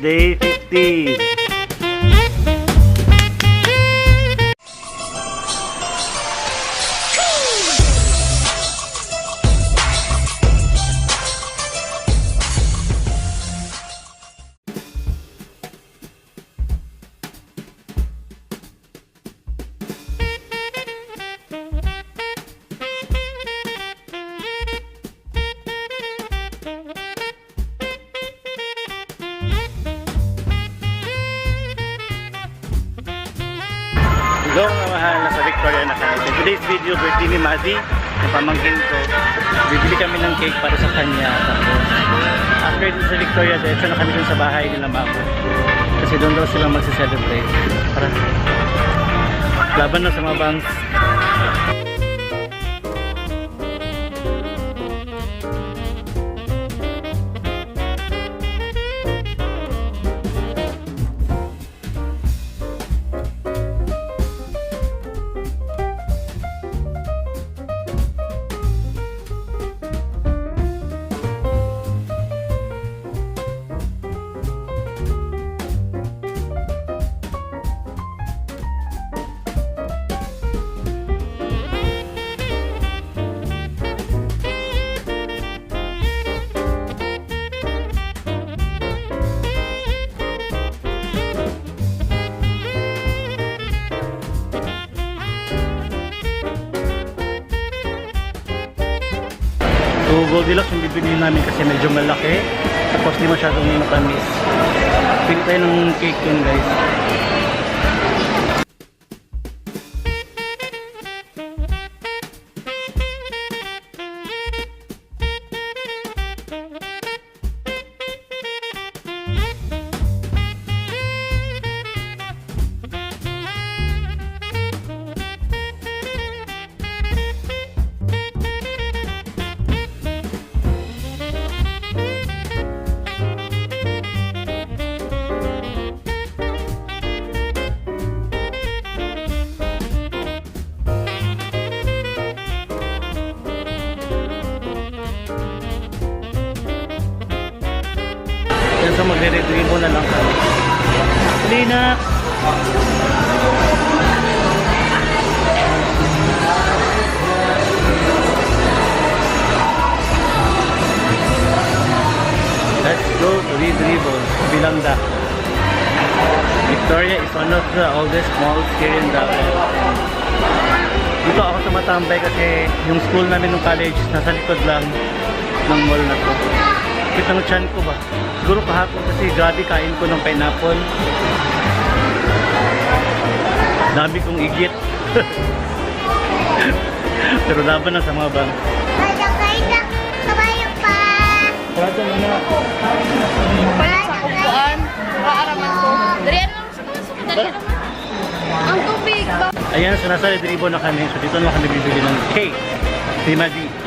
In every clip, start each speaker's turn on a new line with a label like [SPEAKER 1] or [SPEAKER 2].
[SPEAKER 1] day 15. Hello mga mahal, nasa Victoria na kami. In today's video, birthday ni Maddy, yung pamangking ko. Bibili kami ng cake para sa kanya. Tapos, after dun sa Victoria, diretso na kami dun sa bahay nila mamo. Kasi doon daw silang magse-celebrate. Para laban na sa mga bangs. So, Goldilocks yung bibili namin kasi medyo malaki. Tapos di masyadong matamis. Pili tayo ng cake yun, guys. Yan, so magre-retrieve na lang kami. Lina! Let's go to retrieve Bldg. Victoria is one of the oldest malls here in Davao. Dito ako tumatambay kasi yung school namin ng college nasa likod lang ng mall na to. Kita ng tiyan ko ba? Siguro kahapon kasi grabe kain ko ng pineapple. Dami kong igit. Pero laban na sa mga bang.
[SPEAKER 2] Kabayo pa!
[SPEAKER 1] Sarado mo na.
[SPEAKER 3] Palit sa kupuan, maaraman ko. Dari lang sa kaso ko, dari naman. Ang tubig ba?
[SPEAKER 1] Ayan, so nasa Retribo na kami. So dito na kami bibili ng cake. Si Maddy.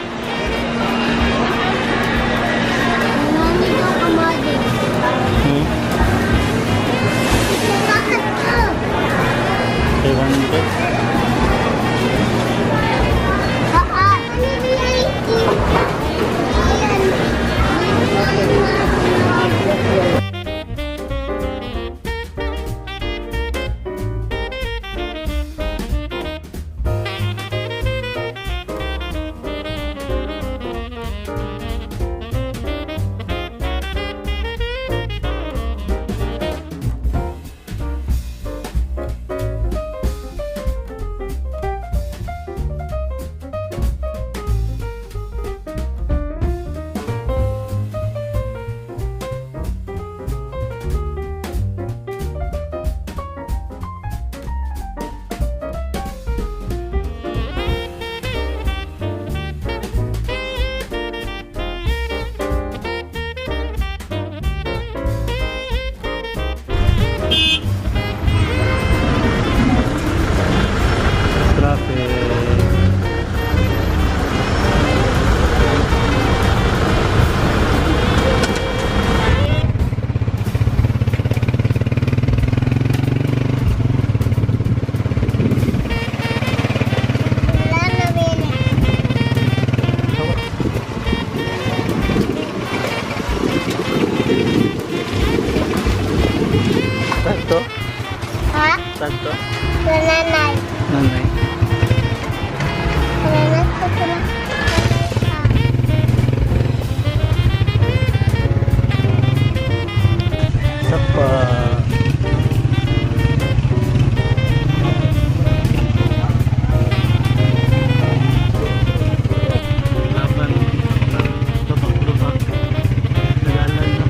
[SPEAKER 1] to?
[SPEAKER 3] Ha?
[SPEAKER 1] Saan to?
[SPEAKER 3] Sa nanay.
[SPEAKER 1] Nanay.
[SPEAKER 3] Nanay ko sila.
[SPEAKER 1] Isa pa. Laban. Lubak-lubak. Nagalan na.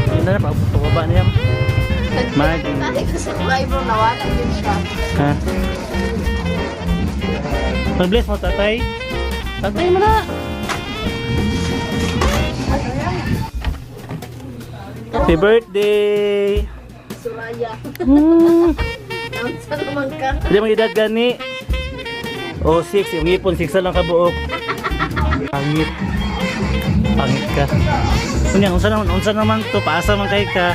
[SPEAKER 1] Ano na, pababa na yan. Maddy.
[SPEAKER 3] Dati ko sa eyebrow, nawala din siya.
[SPEAKER 1] Ha? Mag-bless mo, tatay. Tatay mo na. Happy birthday!
[SPEAKER 3] Suraya.
[SPEAKER 1] Hmm.
[SPEAKER 3] Saan naman ka?
[SPEAKER 1] Hindi mo edad gani. O, 6. Yung ipon, 6 lang kabuok. Pangit. Pangit ka. Unsa naman to? Paasa man kay ka.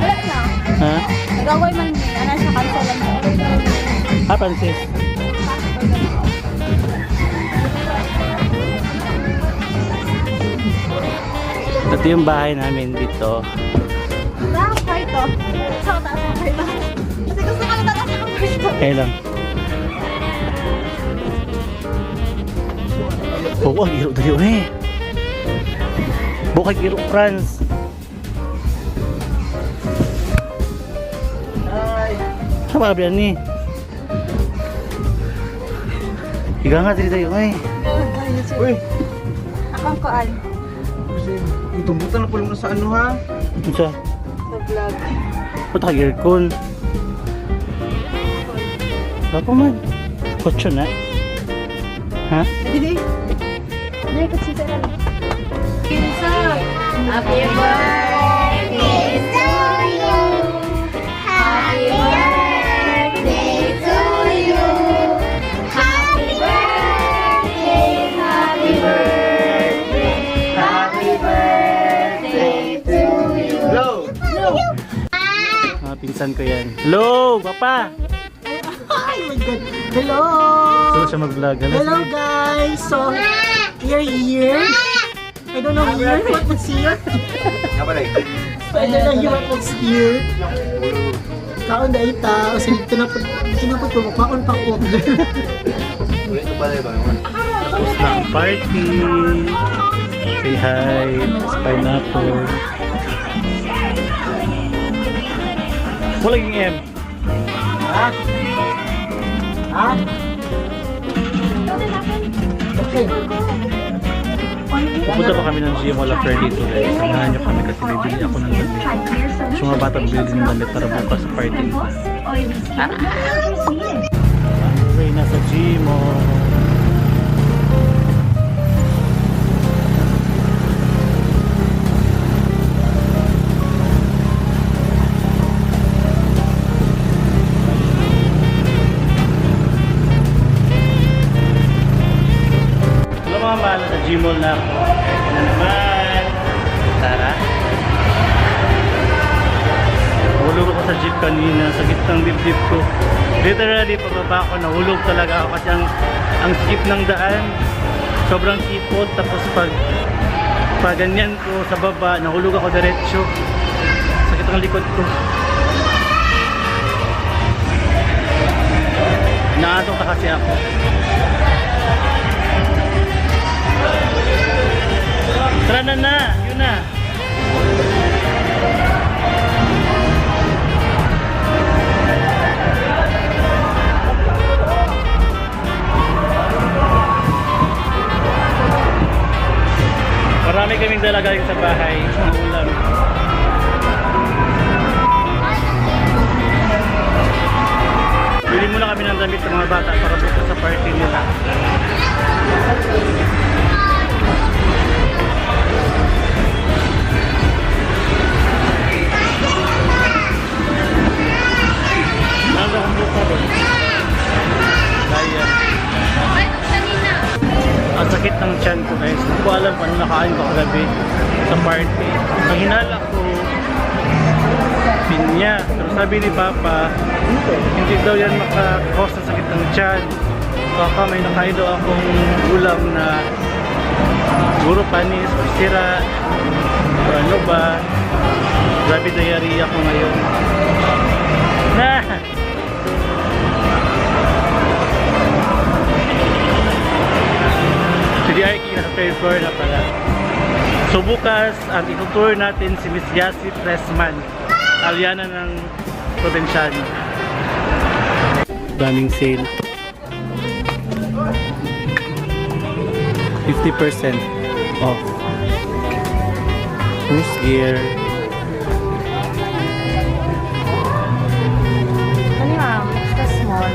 [SPEAKER 3] Wala na.
[SPEAKER 1] Ha?
[SPEAKER 3] Nagaway man din. Ano siya kansa lang.
[SPEAKER 1] Ha, Francis? Ito yung bahay namin dito.
[SPEAKER 3] Wala akong kwarto. Sa taas ng kwarto. Kasi gusto ko yung taas ng kwarto.
[SPEAKER 1] Kaya lang. Oo, ang giro dali eh. Bukay giro, Franz. Sama ka ni? Higa nga dali tayo eh.
[SPEAKER 2] Uy,
[SPEAKER 3] Akong koan.
[SPEAKER 2] kasi itumbutan na po lang sa ano ha?
[SPEAKER 1] Ano siya?
[SPEAKER 3] Sa vlog.
[SPEAKER 1] Ba't naka-aircon? Bapa man. Kotso na. Ha?
[SPEAKER 3] Didi. Didi ko si Sarah. Kinsa. Happy birthday to you. Happy birthday to you. Happy birthday. Happy birthday. Happy birthday to you.
[SPEAKER 2] Hello!
[SPEAKER 1] Mga pinsan ko yan. Hello, Papa!
[SPEAKER 4] Oh my god. Hello!
[SPEAKER 1] Gusto siya mag-vlog.
[SPEAKER 4] Hello guys! So, you're here? I don't know here what was here.
[SPEAKER 2] Nga pala eh.
[SPEAKER 4] I don't know here what was here. Kaon na ita. O sige, tinapot ko. Kaon pa ko.
[SPEAKER 2] Ulit ito pala eh, Bangoy.
[SPEAKER 1] Tapos na ang party. Say hi. Pineapple. Wala yung M.
[SPEAKER 4] Ha? Ha? Okay.
[SPEAKER 1] Pupunta pa kami ng gym wala fair dito guys. Samahan nyo kami kasi bibili ako ng damit. So mga bata bibili ng damit para bukas sa party. Anyway, nasa gym oh. Mga mahal sa Gmall na ako. Ito na naman. Tara. Nahulog ako sa jeep kanina. Sa gitnang dibdib ko. Literally, pababa ako. Nahulog talaga ako kasi ang jeep ng daan. Sobrang kipot. Tapos pag ganyan ko sa baba, nahulog ako diretsyo. Sakit ang likod ko. Naatong ka kasi ako. Tara na, yun na. Marami kaming dala galing sa bahay, mga ulam. Bili muna kami ng damit ng mga bata para bukas sa party nila. kinakain ko kagabi sa party. Ang hinala ko, pinya. Pero sabi ni Papa, hindi daw yan maka-cause ng sakit ng tiyan. Papa, may nakain daw akong ulam na siguro panis o sira o ano ba. Grabe diarrhea ko ngayon. Na! Si DRK naka-third floor na pala. So bukas, ang itutour natin si Miss Yasi Pressman, aliana ng Provinciano. Daming sale. 50% off. Who's gear?
[SPEAKER 3] Ano ma'am? Extra small.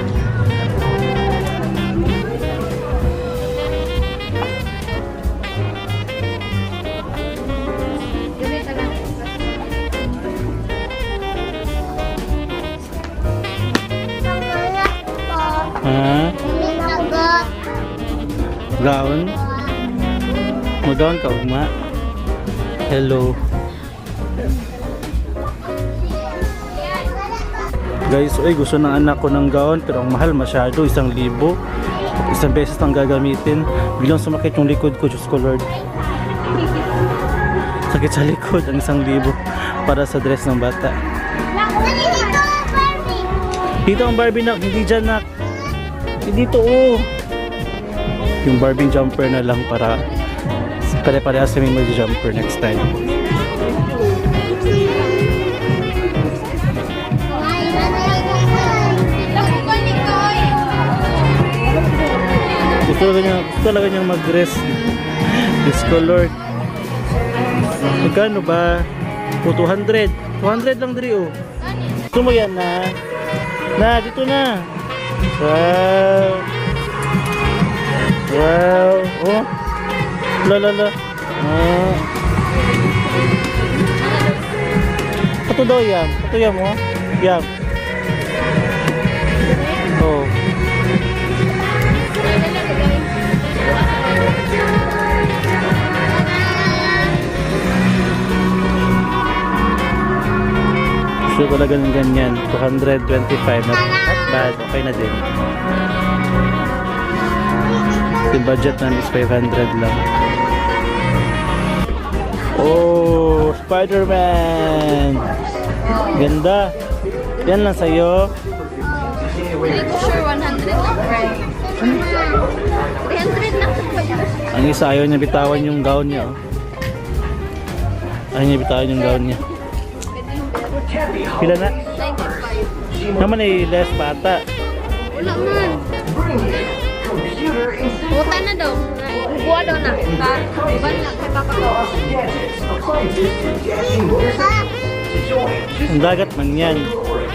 [SPEAKER 3] Ganito lang.
[SPEAKER 1] Ha? Gaon? Magaon ka, ugma? Hello. Guys, gusto ng anak ko ng gaon pero ang mahal masyado, 1,000. Isang beses lang gagamitin. Biglang sumakit yung likod ko, Diyos ko Lord. Sakit sa likod ang 1,000 para sa dress ng bata. Dito ang Barbie nak, hindi dyan nak. Dito yung Barbie jumper na lang para pare-parehas kami mag-jumper next time. Gusto talaga niyang mag-dress. This color. Magkano ba? 200. 200 lang diri Gusto mo yan na? Na, dito na. Wow. Wow. Oh. La. Ito daw yam. Ito yam Yam. Oh. Gusto talaga ng ganyan. 225. Not bad. Okay na din. Yung budget namin is 500 lang. Oh, Spider-Man! Ganda! Yan lang sa'yo.
[SPEAKER 3] Hindi ko sure 100 lang, right? 300 lang ba yun?
[SPEAKER 1] Ang isa ayaw niya bitawan yung gown niya. Ayaw niya bitawan yung gown niya. Pila na?
[SPEAKER 3] 95.
[SPEAKER 1] Naman ay less bata.
[SPEAKER 3] Wala man. Puta na daw. Buwa daw na. Ban lang kay Papa ko.
[SPEAKER 1] Ang dagat man yan.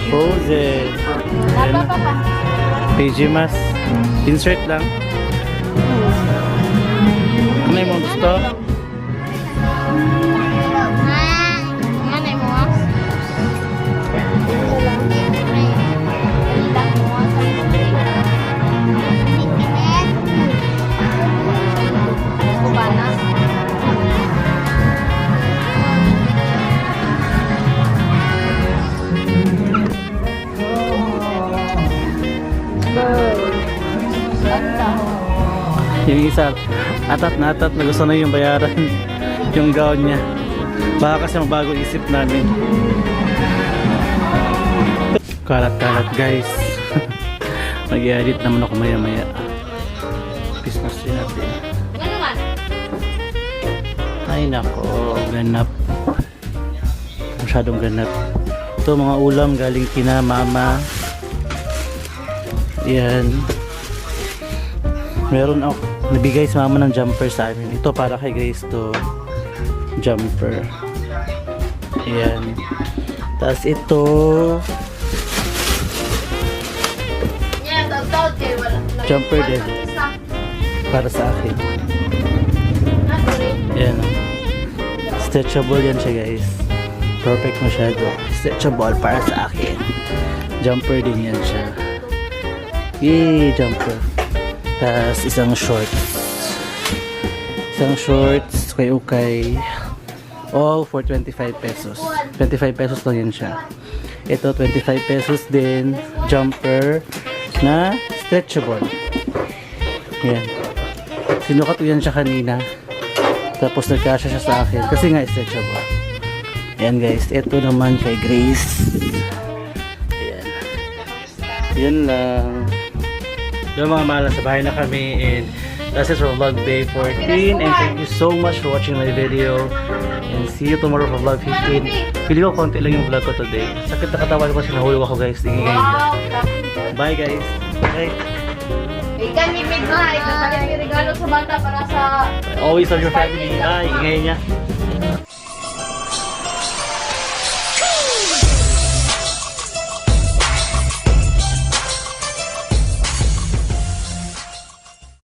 [SPEAKER 1] Frozen.
[SPEAKER 3] Laba pa.
[SPEAKER 1] PG mas. Insert lang. Ano yung mga gusto? Yung isa, atat na gusto na yung bayaran yung gown niya. Baka kasi mabago isip namin. Kalat-kalat guys. Mag-i-edit naman ako maya-maya. Christmas tree natin. Ay nako, ganap. Masyadong ganap. Ito mga ulam galing kina mama. Yan. Meron ako nabigay sa mama ng jumper sa amin. Ito para kay Grace to jumper. Ayan. Tapos ito jumper din para sa akin. Ayan. Stretchable yan siya guys. Perfect masyado. Stretchable para sa akin. Jumper din yan siya. Yay! Jumper. Tapos isang shorts. ukay-ukay. All for 25 pesos. 25 pesos lang yan siya. Ito, 25 pesos din. Jumper na stretchable. Yan. Sinukat ko yan siya kanina. Tapos nagkasya siya sa akin. Kasi nga stretchable. Yan guys. Ito naman kay Grace. Ayan. Yan lang. Yung mga mahal, sa bahay na kami. And that's it for vlog day 14. And thank you so much for watching my video. And see you tomorrow for vlog 15. Pili ko konti lang yung vlog ko today. Sakit na katawan ko kasi nahulog ako guys. Tingin Bye guys. Bye.
[SPEAKER 3] Ikan ni Big Mike, nasalit yung regalo sa bata para sa...
[SPEAKER 1] Always love your family. Ay, ingay niya.